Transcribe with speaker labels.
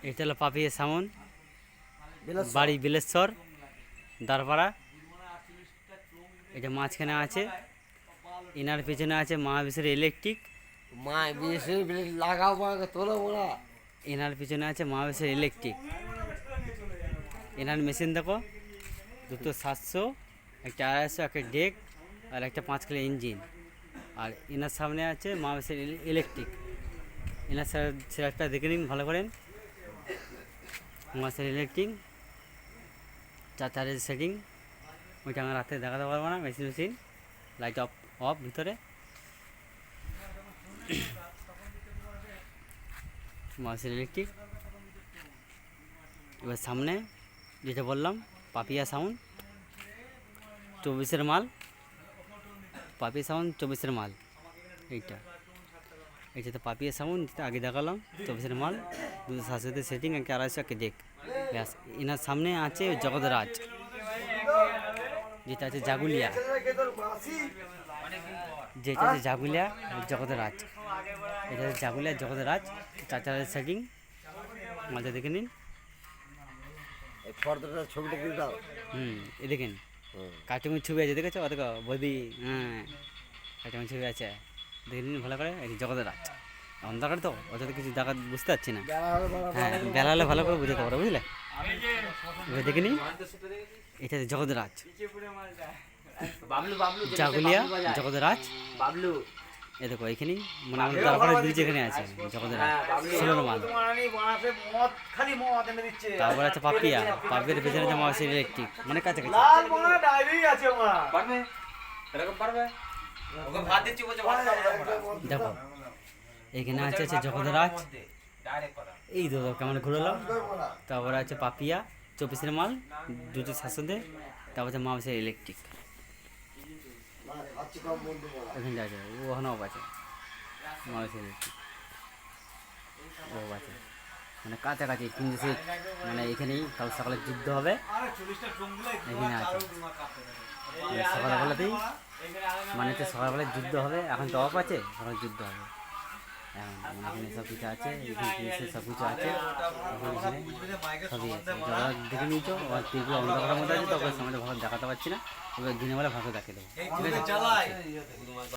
Speaker 1: এটা হলো পাপিয়া সামন, বাড়ি বিলেশ্বর দারপাড়া। এটা মাঝখানে আছে, এনার পেছনে আছে মহাবিশ্বের ইলেকট্রিক। এনার পিছনে আছে মহাবিশ্বের ইলেকট্রিক। এনার মেশিন দেখো, দুটো 700, একটা 250, একটা ডেক আর একটা 5 কিলো ইঞ্জিন। আর এনার সামনে আছে মহাবিশ্বের ইলেকট্রিক। এনার সেটআপটা দেখে নিন ভালো করেন। মহাবিশ্বের ইলেকট্রিক 4 সেটিং, ওইটা আমার রাতে দেখাতে পারবো না। মেশিন লাইট অফ অফ ভিতরে মহাবিশ্বের ইলেকট্রিক। এবার সামনে যেটা বললাম পাপিয়া সাউন্ড 24-এর মাল, পাপিয়া সাউন্ড 24-এর মাল। এইটা তো পাপিয়া সাউন্ড, যেটা আগে দেখালাম 24-এর মাল, 260 সেটিং, একটা 250, একটা ডেক। ব্যাস, এনার সামনে আছে জগৎরাজ, যেটা আছে জাগুলিয়া, যেটা আছে জাগুলিয়া জগৎরাজ। এটা হচ্ছে জাগুলিয়া জগৎরাজ 4 সেটিং। মাঝে দেখে নিন।
Speaker 2: ছবিটা দিয়ে দাও।
Speaker 1: এ দেখেন কার্টুনের ছবি আছে, দেখেছো? দেখো বৌদি, হ্যাঁ কার্টুনের ছবি আছে, দেখে নিন ভালো করে। এই জগৎরাজ অন্ধকার তো অত কিছু দেখা বুঝতে পারছি না। হ্যাঁ, বেলা হলে ভালো করে বুঝতে পারো, বুঝলে? এবার দেখে নিন, এটা জগৎরাজ জাগুলিয়া জগৎরাজ। এ দেখো এখানেই, মানে আমাদের তারপরে ব্রিজ এখানে আছে জগৎরাজ 16 মাল। তারপর আছে পাপিয়া, পাপিয়ার পেছনে জমা আছে ইলেকট্রিক, মানে কাছাকাছি। দেখো এখানে আছে জগৎরাজ, এই তো কেমন ঘুরলাম। তারপরে আছে পাপিয়া 24-এর মাল, 260। তারপর আছে মহাবিশ্বের ইলেকট্রিক, এখানে আছে ওখানেও আছে মহাবিশ্বের ইলেকট্রিক, ও আছে মানে কাছাকাছি 3 দেশে। মানে এখানেই কাল সকালে যুদ্ধ হবে, এখানে আছে সকালবেলাতেই, মানে তো সকালবেলায় যুদ্ধ হবে। এখন তো অফ আছে, সকালে যুদ্ধ হবে এখন। মানে এখানে সব কিছু আছে, এখানে সব কিছু আছে, এখানে সবই আছে। যারা দেখে নিয়েছো, আর যেগুলো অন্ধকারের মধ্যে আছে তখন সামনে ভালো দেখাতে পারছি না, ওগুলো দিনের বেলা ভালো দেখে দেবো, ঠিক আছে?